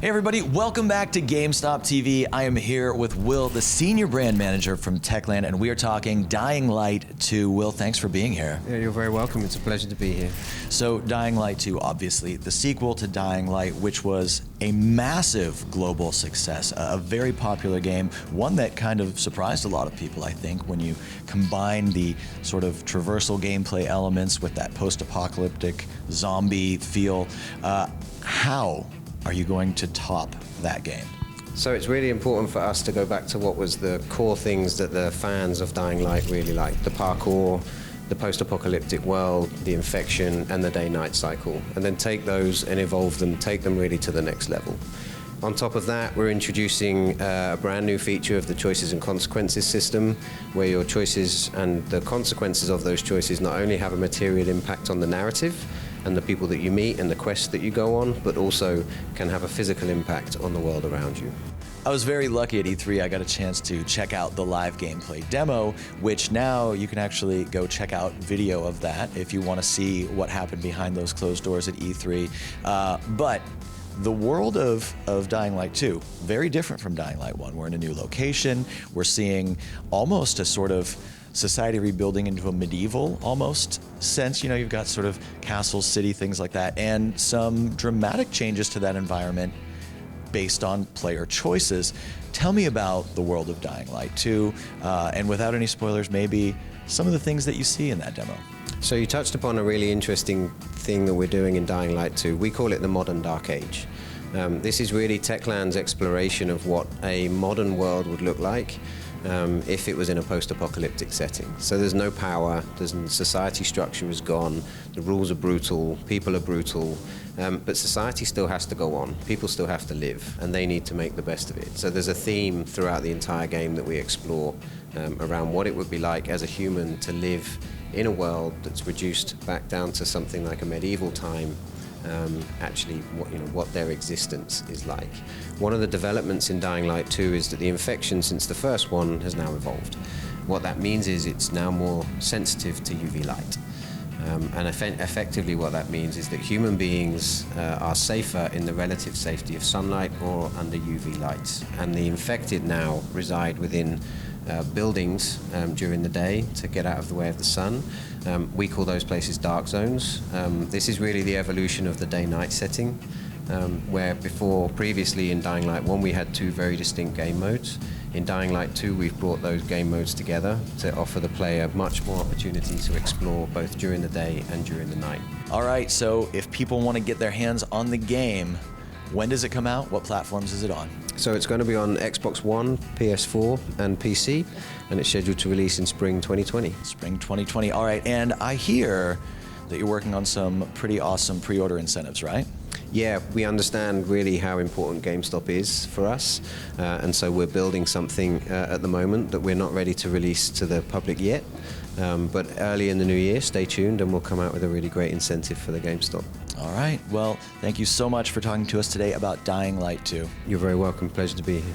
Hey everybody, welcome back to GameStop TV. I am here with Will, the Senior Brand Manager from Techland, and we are talking Dying Light 2. Will, thanks for being here. Yeah, you're very welcome. It's a pleasure to be here. So Dying Light 2, obviously, the sequel to Dying Light, which was a massive global success, a very popular game, one that kind of surprised a lot of people, I think, when you combine the sort of traversal gameplay elements with that post-apocalyptic zombie feel. How are you going to top that game? So it's really important for us to go back to what was the core things that the fans of Dying Light really liked: the parkour, the post-apocalyptic world, the infection, and the day-night cycle, and then take those and evolve them, take them really to the next level. On top of that, we're introducing a brand new feature of the choices and consequences system, where your choices and the consequences of those choices not only have a material impact on the narrative and the people that you meet and the quests that you go on, but also can have a physical impact on the world around you. I was very lucky at E3. I got a chance to check out the live gameplay demo, which now you can actually go check out video of that if you want to see what happened behind those closed doors at E3. But the world of Dying Light 2, very different from Dying Light 1. We're in a new location. We're seeing almost a sort of society rebuilding into a medieval almost sense. You know, you've got sort of castles, city, things like that, and some dramatic changes to that environment based on player choices. Tell me about the world of Dying Light 2, and without any spoilers, maybe some of the things that you see in that demo. So you touched upon a really interesting thing that we're doing in Dying Light 2. We call it the modern Dark Age. This is really Techland's exploration of what a modern world would look like if it was in a post-apocalyptic setting. So there's no power, society structure is gone, the rules are brutal, people are brutal, but society still has to go on. People still have to live, and they need to make the best of it. So there's a theme throughout the entire game that we explore around what it would be like as a human to live in a world that's reduced back down to something like a medieval time. Actually, what their existence is like. One of the developments in Dying Light 2 is that the infection since the first one has now evolved. What that means is it's now more sensitive to UV light. And effectively what that means is that human beings are safer in the relative safety of sunlight or under UV lights. And the infected now reside within buildings during the day to get out of the way of the sun. We call those places dark zones. This is really the evolution of the day-night setting, where previously in Dying Light 1 we had two very distinct game modes. In Dying Light 2 we've brought those game modes together to offer the player much more opportunity to explore both during the day and during the night. All right, so if people want to get their hands on the game, when does it come out? What platforms is it on? So it's going to be on Xbox One, PS4, and PC, and it's scheduled to release in spring 2020. Spring 2020. All right, and I hear that you're working on some pretty awesome pre-order incentives, right? Yeah, we understand really how important GameStop is for us, and so we're building something at the moment that we're not ready to release to the public yet, but early in the new year, stay tuned, and we'll come out with a really great incentive for the GameStop. All right, well, thank you so much for talking to us today about Dying Light 2. You're very welcome. Pleasure to be here.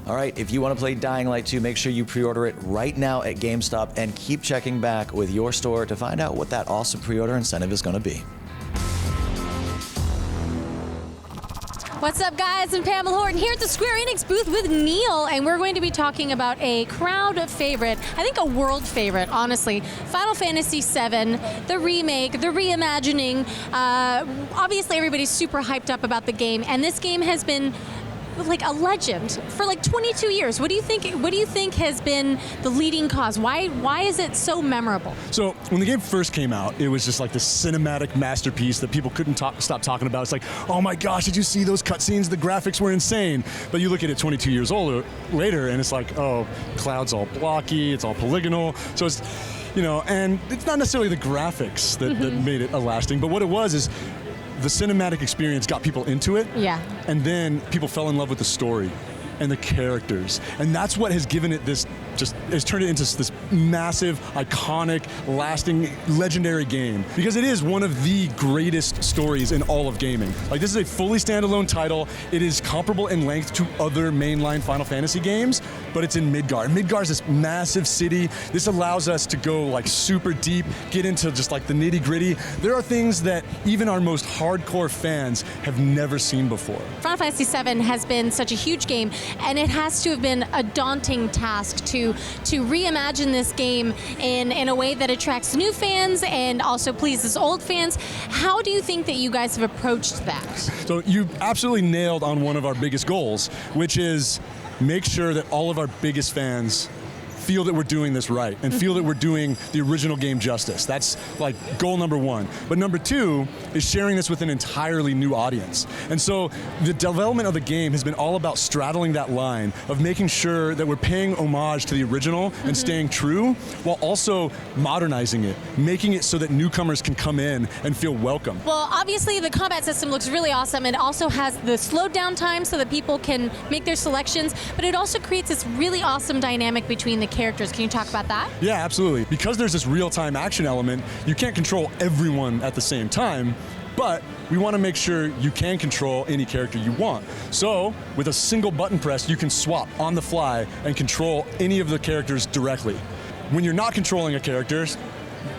All right, if you want to play Dying Light 2, make sure you pre-order it right now at GameStop and keep checking back with your store to find out what that awesome pre-order incentive is going to be. What's up, guys? I'm Pamela Horton here at the Square Enix booth with Neal, and we're going to be talking about a crowd favorite, I think a world favorite, honestly. Final Fantasy VII, the remake, the reimagining. Obviously, everybody's super hyped up about the game, and this game has been like a legend for like 22 years. What do you think has been the leading cause? Why is it so memorable? So when the game first came out, it was just like this cinematic masterpiece that people couldn't stop talking about. It's like, oh my gosh, did you see those cutscenes? The graphics were insane. But you look at it 22 years later, and it's like, oh, cloud's all blocky, it's all polygonal. So it's, and it's not necessarily the graphics that made it lasting, but what it was is the cinematic experience got people into it. Yeah. And then people fell in love with the story and the characters. And that's what has given it has turned it into this massive, iconic, lasting, legendary game. Because it is one of the greatest stories in all of gaming. Like, this is a fully standalone title. It is comparable in length to other mainline Final Fantasy games, but it's in Midgard. Midgard's this massive city. This allows us to go like super deep, get into just like the nitty gritty. There are things that even our most hardcore fans have never seen before. Final Fantasy VII has been such a huge game, and it has to have been a daunting task to reimagine this game in a way that attracts new fans and also pleases old fans. How do you think that you guys have approached that? So you absolutely nailed on one of our biggest goals, which is make sure that all of our biggest fans feel that we're doing this right and feel that we're doing the original game justice. That's like goal number one. But number two is sharing this with an entirely new audience. And so the development of the game has been all about straddling that line of making sure that we're paying homage to the original and staying true while also modernizing it, making it so that newcomers can come in and feel welcome. Well, obviously the combat system looks really awesome. It also has the slowed down time so that people can make their selections, but it also creates this really awesome dynamic between the characters. Can you talk about that? Yeah, absolutely. Because there's this real-time action element, you can't control everyone at the same time, but we want to make sure you can control any character you want. So, with a single button press, you can swap on the fly and control any of the characters directly. When you're not controlling a character,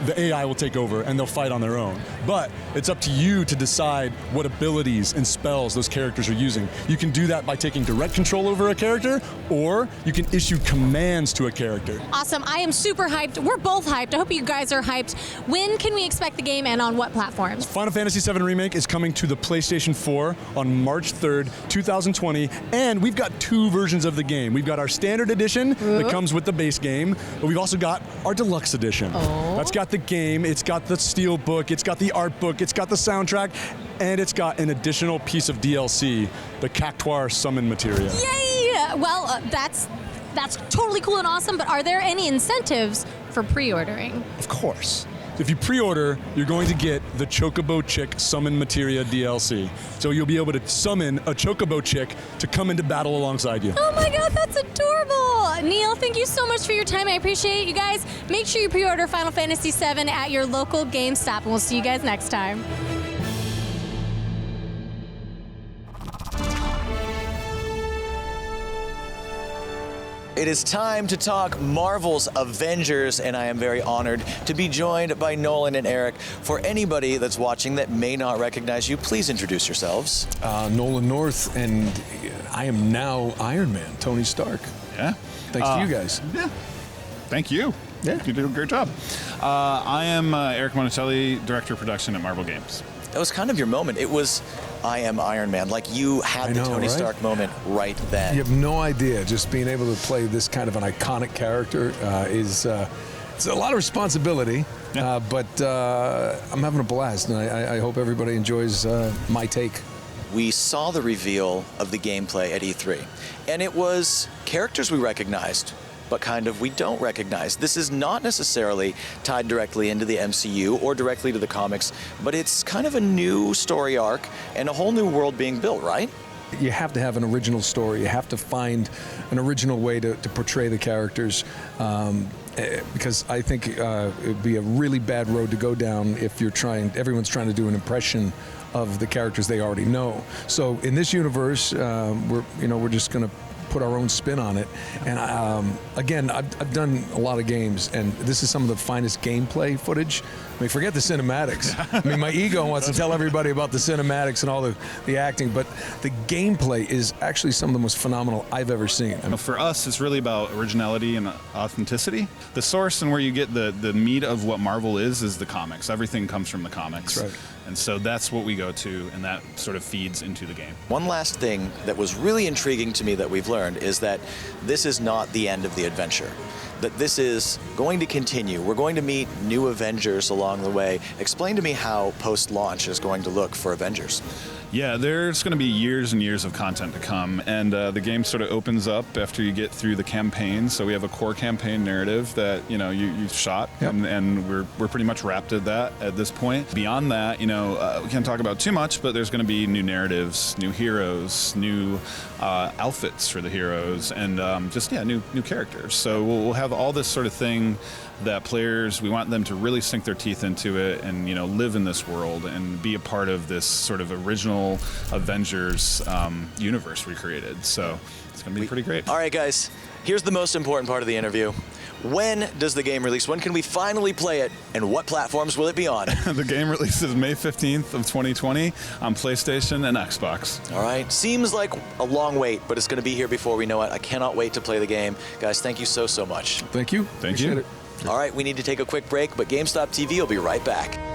the AI will take over and they'll fight on their own. But it's up to you to decide what abilities and spells those characters are using. You can do that by taking direct control over a character, or you can issue commands to a character. Awesome. I am super hyped. We're both hyped. I hope you guys are hyped. When can we expect the game and on what platforms? Final Fantasy VII Remake is coming to the PlayStation 4 on March 3rd, 2020, and we've got two versions of the game. We've got our standard edition that comes with the base game, but we've also got our deluxe edition. That's got the game, it's got the steel book, it's got the art book, it's got the soundtrack, and it's got an additional piece of DLC, the Cactuar summon materia. Yay! Well, that's totally cool and awesome, but are there any incentives for pre-ordering? Of course. If you pre-order, you're going to get the Chocobo Chick Summon Materia DLC. So you'll be able to summon a Chocobo Chick to come into battle alongside you. Oh my god, that's adorable! Neal, thank you so much for your time. I appreciate it. You guys, make sure you pre-order Final Fantasy VII at your local GameStop, and we'll see you guys next time. It is time to talk Marvel's Avengers, and I am very honored to be joined by Nolan and Erik. For anybody that's watching that may not recognize you, please introduce yourselves. Nolan North, and I am now Iron Man, Tony Stark. Yeah. Thanks to you guys. Yeah. Thank you. Yeah. You did a great job. I am Erik Monacelli, Director of Production at Marvel Games. That was kind of your moment. It was, I am Iron Man. Like you had the Tony Stark moment right then. You have no idea. Just being able to play this kind of an iconic character is it's a lot of responsibility, but I'm having a blast, and I hope everybody enjoys my take. We saw the reveal of the gameplay at E3, and it was characters we recognized, but kind of we don't recognize. This is not necessarily tied directly into the MCU or directly to the comics, but it's kind of a new story arc and a whole new world being built, right? You have to have an original story. You have to find an original way to portray the characters, because I think it would be a really bad road to go down if everyone's trying to do an impression of the characters they already know. So in this universe, we're just going to put our own spin on it. And again, I've done a lot of games, and this is some of the finest gameplay footage. I mean, forget the cinematics. I mean, my ego wants to tell everybody about the cinematics and all the acting, but the gameplay is actually some of the most phenomenal I've ever seen. I mean, For us, it's really about originality and authenticity. The source and where you get the meat of what Marvel is the comics. Everything comes from the comics. That's right. And so that's what we go to, and that sort of feeds into the game. One last thing that was really intriguing to me that we've learned is that this is not the end of the adventure. That this is going to continue. We're going to meet new Avengers along the way. Explain to me how post-launch is going to look for Avengers. Yeah, there's going to be years and years of content to come, and the game sort of opens up after you get through the campaign. So we have a core campaign narrative that you shot, and we're pretty much wrapped at that at this point. Beyond that, we can't talk about too much, but there's going to be new narratives, new heroes, new outfits for the heroes, and new characters. So we'll have all this sort of thing that players, we want them to really sink their teeth into it and, live in this world and be a part of this sort of original Avengers universe we created. So it's going to be pretty great. All right, guys, here's the most important part of the interview. When does the game release? When can we finally play it? And what platforms will it be on? The game releases May 15th of 2020 on PlayStation and Xbox. All right. Seems like a long wait, but it's going to be here before we know it. I cannot wait to play the game. Guys, thank you so much. Thank you. Thank you. Appreciate it. All right, we need to take a quick break, but GameStop TV will be right back.